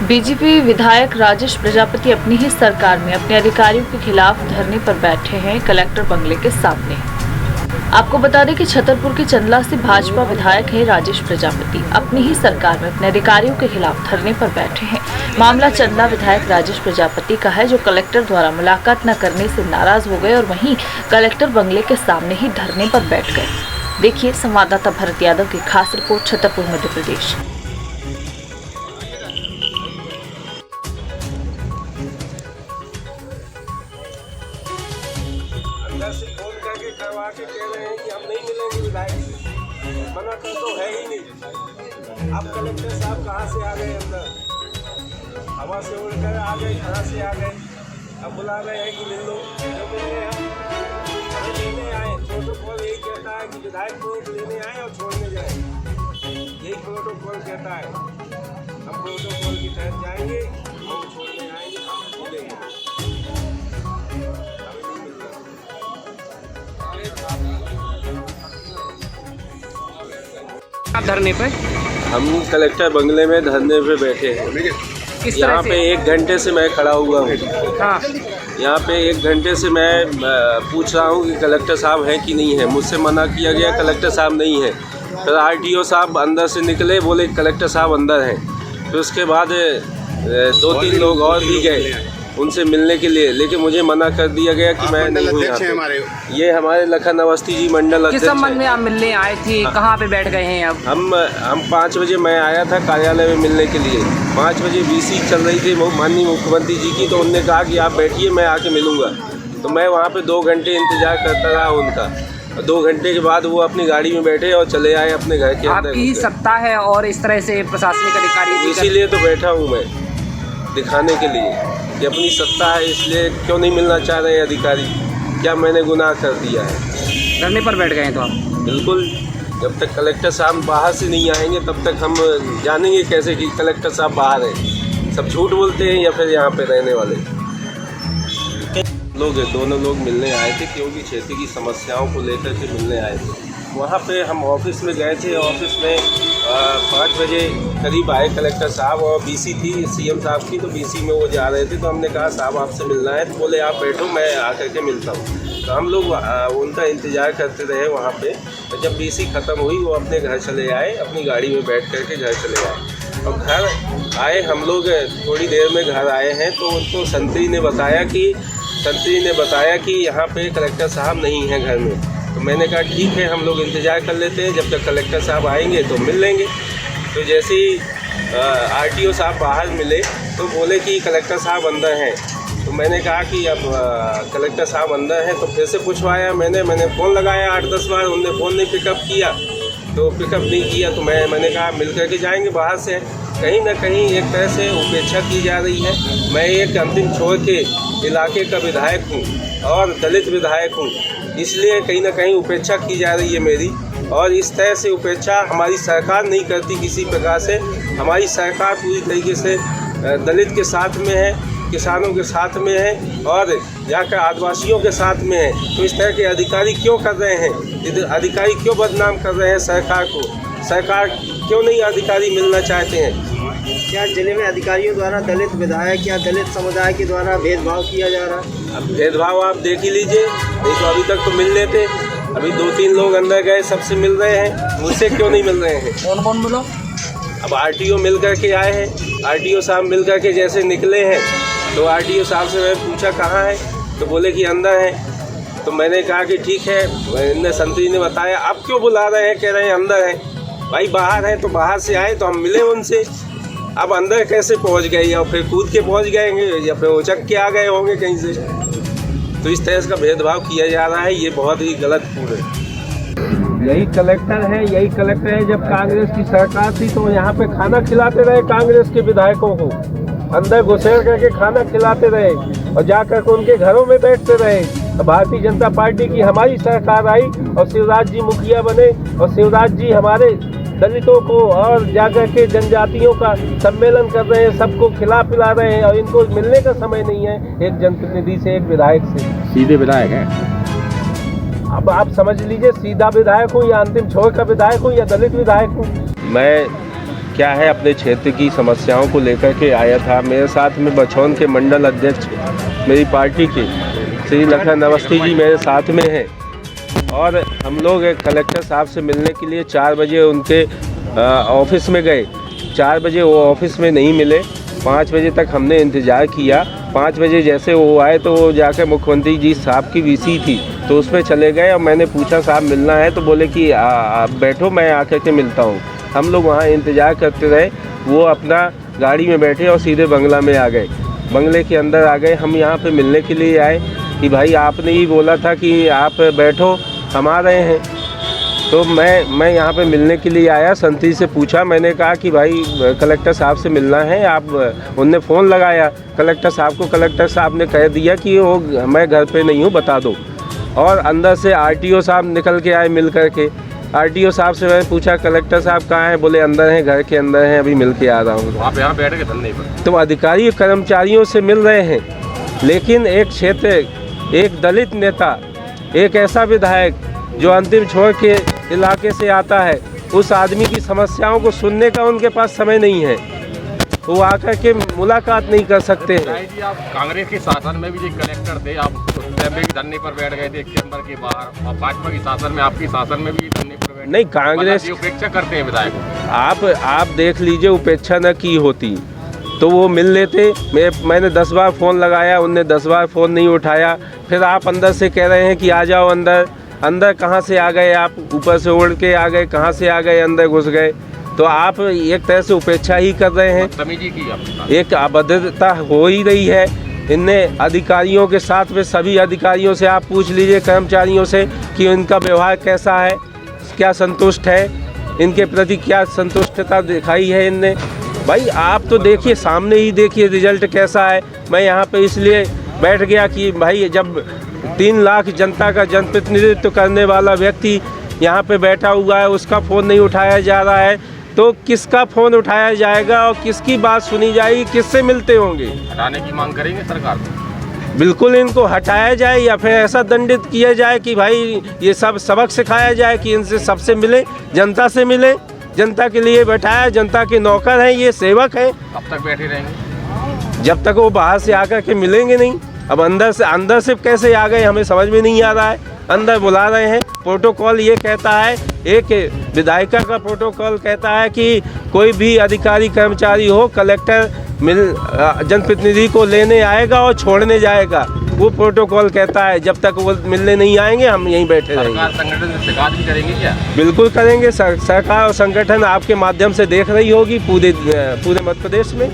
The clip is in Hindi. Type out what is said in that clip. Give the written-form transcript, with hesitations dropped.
बीजेपी विधायक राजेश प्रजापति अपनी ही सरकार में अपने अधिकारियों के खिलाफ धरने पर बैठे हैं कलेक्टर बंगले के सामने। आपको बता दें कि छतरपुर के चंदला से भाजपा विधायक है राजेश प्रजापति अपनी ही सरकार में अपने अधिकारियों के खिलाफ धरने पर बैठे हैं। मामला चंदला विधायक राजेश प्रजापति का है, जो कलेक्टर द्वारा मुलाकात न करने से नाराज हो गए और वहीं कलेक्टर बंगले के सामने ही धरने पर बैठ गए। देखिए संवाददाता भरत यादव की खास रिपोर्ट छतरपुर मध्य प्रदेश। से फोन करके करवा के कह रहे हैं कि हम नहीं मिलेंगे विधायक से, मना तो है ही नहीं। अब कलेक्टर साहब कहाँ से आ गए अंदर, हवा से उड़कर आ गए, कहाँ से आ गए। अब बुला रहे हैं कि मिल लो, जो मिलने हम लेने आए। प्रोटोकॉल यही कहता है कि विधायक को लेने आए और छोड़ने जाए, यही प्रोटोकॉल कहता है। हम प्रोटोकॉल के तहत जाएंगे, हम छोड़ने आएंगे, हम मिलेंगे। आप धरने पे? हम कलेक्टर बंगले में धरने पे बैठे हैं। यहाँ पे 1 घंटे से मैं खड़ा हुआ हूँ। हाँ। यहाँ पे 1 घंटे से मैं पूछ रहा हूँ कि कलेक्टर साहब हैं कि नहीं है। मुझसे मना किया गया, कलेक्टर साहब नहीं है। फिर आरटीओ साहब अंदर से निकले, बोले कलेक्टर साहब अंदर हैं। फिर उसके बाद 2-3 लोग और भी गए उनसे मिलने के लिए, लेकिन मुझे मना कर दिया गया कि मैं नहीं हूँ यहाँ पे। ये हमारे लखन अवस्थी जी मंडल अध्यक्ष। किस संबंध में आप मिलने आए थे? कहाँ पे बैठ गए हैं अब? हम 5 बजे मैं आया था कार्यालय में मिलने के लिए। 5 बजे बीसी चल रही थी माननीय मुख्यमंत्री जी की, तो उन्होंने कहा कि आप बैठिए, मैं आके मिलूँगा। तो मैं वहाँ पे 2 घंटे इंतजार करता रहा उनका। 2 घंटे के बाद वो अपनी गाड़ी में बैठे और चले आए अपने घर के अंदर। आपकी सत्ता है और इस तरह से प्रशासनिक अधिकारी, इसीलिए तो बैठा हूँ मैं, दिखाने के लिए कि अपनी सत्ता है। इसलिए क्यों नहीं मिलना चाह रहे हैं अधिकारी? क्या मैंने गुनाह कर दिया है? धरने पर बैठ गए हैं तो आप? बिल्कुल, जब तक कलेक्टर साहब बाहर से नहीं आएंगे तब तक हम जानेंगे कैसे कि कलेक्टर साहब बाहर हैं। सब झूठ बोलते हैं या फिर यहाँ पे रहने वाले लोग। दोनों लोग मिलने आए थे क्योंकि क्षेत्र की समस्याओं को लेकर के मिलने आए थे। वहाँ पे हम ऑफिस में गए थे। ऑफिस में 5 बजे करीब आए कलेक्टर साहब, और बीसी थी सीएम साहब की, तो बीसी में वो जा रहे थे। तो हमने कहा साहब आपसे मिलना है, तो बोले आप बैठो, मैं आकर के मिलता हूँ। तो हम लोग उनका इंतज़ार करते रहे वहाँ पे। तो जब बीसी ख़त्म हुई, वो अपने घर चले आए, अपनी गाड़ी में बैठ कर के घर चले आए। और घर आए हम लोग थोड़ी देर में घर आए हैं, तो उनको संतरी ने बताया कि यहाँ पे कलेक्टर साहब नहीं हैं घर में। तो मैंने कहा ठीक है, हम लोग इंतज़ार कर लेते हैं, जब तक कलेक्टर साहब आएंगे तो मिल लेंगे। तो जैसे ही आरटीओ साहब बाहर मिले तो बोले कि कलेक्टर साहब अंदर हैं। तो मैंने कहा कि अब कलेक्टर साहब अंदर हैं। तो फिर से पूछवाया मैंने फ़ोन लगाया 8-10 बार, उनने फ़ोन नहीं पिकअप किया। तो पिकअप नहीं किया तो मैंने कहा मिल करके जाएंगे बाहर से। कहीं ना कहीं एक तरह से उपेक्षा की जा रही है। मैं एक अंतिम छोर के इलाके का विधायक हूँ और दलित विधायक हूँ, इसलिए कहीं ना कहीं उपेक्षा की जा रही है मेरी। और इस तरह से उपेक्षा हमारी सरकार नहीं करती किसी प्रकार से। हमारी सरकार पूरी तरीके से दलित के साथ में है, किसानों के साथ में है और यहाँ के आदिवासियों के साथ में है। तो इस तरह के अधिकारी क्यों कर रहे हैं? अधिकारी क्यों बदनाम कर रहे हैं सरकार को? सरकार क्यों नहीं अधिकारी मिलना चाहते हैं? क्या जिले में अधिकारियों द्वारा दलित विधायक या दलित समुदाय के द्वारा भेदभाव किया जा रहा है? अब भेदभाव आप देख ही लीजिए, नहीं तो अभी तक तो मिल लेते। अभी 2-3 लोग अंदर गए, सबसे मिल रहे हैं, मुझसे क्यों नहीं मिल रहे हैं? कौन मिलो? अब आरटीओ मिल करके आए हैं। आरटीओ साहब मिल करके जैसे निकले हैं, तो आरटीओ साहब से मैं पूछा कहाँ है, तो बोले कि अंदर हैं। तो मैंने कहा कि ठीक है, इनने संतरी ने बताया। आप क्यों बुला रहे हैं? कह रहे हैं अंदर हैं। भाई बाहर हैं तो बाहर से आए तो हम मिले उनसे। अब अंदर कैसे पहुंच गए? या फिर कूद के पहुंच गए या फिर उचक के आ गए होंगे कहीं से। तो इस तरह का भेदभाव किया जा रहा है, ये बहुत ही गलत पूर्ण है। यही कलेक्टर है। जब कांग्रेस की सरकार थी तो यहाँ पे खाना खिलाते रहे कांग्रेस के विधायकों को, अंदर घुसेड़ करके खाना खिलाते रहे और जाकर के उनके घरों में बैठते रहे। भारतीय जनता पार्टी की हमारी सरकार आई और शिवराज जी मुखिया बने, और शिवराज जी हमारे दलितों को और जाकर के जनजातियों का सम्मेलन कर रहे हैं, सबको खिला पिला रहे हैं, और इनको मिलने का समय नहीं है एक जनप्रतिनिधि से, एक विधायक से। सीधे विधायक हैं। अब आप समझ लीजिए, सीधा विधायक हूँ या अंतिम छोर का विधायक हूँ या दलित विधायक हूँ। मैं क्या है अपने क्षेत्र की समस्याओं को लेकर के आया था। मेरे साथ में बछौन के मंडल अध्यक्ष मेरी पार्टी के श्री लखन अवस्थी जी मेरे साथ में हैं और हम लोग कलेक्टर साहब से मिलने के लिए 4 बजे उनके ऑफिस में गए। 4 बजे वो ऑफिस में नहीं मिले। 5 बजे तक हमने इंतज़ार किया। 5 बजे जैसे वो आए तो वो जाकर मुख्यमंत्री जी साहब की वीसी थी तो उसमें चले गए और मैंने पूछा साहब मिलना है तो बोले कि आप बैठो मैं आकर के मिलता हूँ। हम लोग वहाँ इंतज़ार करते रहे। वो अपना गाड़ी में बैठे और सीधे बंगला में आ गए। बंगले के अंदर आ गए। हम यहाँ पे मिलने के लिए आए कि भाई आपने ही बोला था कि आप बैठो, हम आ रहे हैं। तो मैं यहाँ पे मिलने के लिए आया। संतरी से पूछा, मैंने कहा कि भाई कलेक्टर साहब से मिलना है। आप उनने फ़ोन लगाया कलेक्टर साहब को। कलेक्टर साहब ने कह दिया कि वो मैं घर पे नहीं हूँ, बता दो। और अंदर से आरटीओ साहब निकल के आए मिल कर के। आरटीओ साहब से मैंने पूछा कलेक्टर साहब कहाँ हैं? बोले अंदर हैं, घर के अंदर हैं, अभी मिल के आ रहा हूँ। आप यहाँ बैठ के धरने पर? तो अधिकारी कर्मचारियों से मिल रहे हैं, लेकिन एक क्षेत्र, एक दलित नेता, एक ऐसा विधायक जो अंतिम छोर के इलाके से आता है, उस आदमी की समस्याओं को सुनने का उनके पास समय नहीं है। वो आकर के मुलाकात नहीं कर सकते हैं। जी आप कांग्रेस के शासन में भी जो कलेक्टर थे, आप उस टाइम भी धरने पर बैठ गए थे चैम्बर के बाहर, और भाजपा के शासन में, आपके शासन में भी धरने पर बैठ? नहीं, कांग्रेस उपेक्षा करते हैं विधायक। आप देख लीजिए, उपेक्षा न की होती तो वो मिल लेते। मैंने 10 बार फ़ोन लगाया, उनने 10 बार फ़ोन नहीं उठाया। फिर आप अंदर से कह रहे हैं कि आ जाओ अंदर। अंदर कहाँ से आ गए आप? ऊपर से उड़ के आ गए, कहाँ से आ गए? अंदर घुस गए। तो आप एक तरह से उपेक्षा ही कर रहे हैं। बदतमीजी की आप। एक अभद्रता हो ही रही है। इनने अधिकारियों के साथ में, सभी अधिकारियों से आप पूछ लीजिए, कर्मचारियों से, कि इनका व्यवहार कैसा है, क्या संतुष्ट है, इनके प्रति क्या संतुष्टता दिखाई है इनने। भाई आप तो देखिए, सामने ही देखिए रिजल्ट कैसा है। मैं यहाँ पे इसलिए बैठ गया कि भाई जब 3 लाख जनता का जनप्रतिनिधित्व करने वाला व्यक्ति यहाँ पे बैठा हुआ है, उसका फ़ोन नहीं उठाया जा रहा है, तो किसका फ़ोन उठाया जाएगा और किसकी बात सुनी जाएगी, किससे मिलते होंगे? हटाने की मांग करेंगे सरकार को? बिल्कुल इनको हटाया जाए या फिर ऐसा दंडित किया जाए कि भाई ये सब सबक सिखाया जाए कि इनसे सबसे मिले, जनता से मिले। जनता के लिए बैठाया, जनता के नौकर हैं, ये सेवक हैं। अब तक बैठे रहेंगे जब तक वो बाहर से आकर के मिलेंगे नहीं। अब अंदर से कैसे आ गए हमें समझ में नहीं आ रहा है। अंदर बुला रहे हैं। प्रोटोकॉल ये कहता है, एक विधायिका का प्रोटोकॉल कहता है कि कोई भी अधिकारी कर्मचारी हो, कलेक्टर जनप्रतिनिधि को लेने आएगा और छोड़ने जाएगा। वो प्रोटोकॉल कहता है। जब तक वो मिलने नहीं आएंगे हम यहीं बैठे रहेंगे। सरकार संगठन से शिकायत भी करेंगे क्या? बिल्कुल करेंगे। सरकार और संगठन आपके माध्यम से देख रही होगी पूरे मध्य प्रदेश में।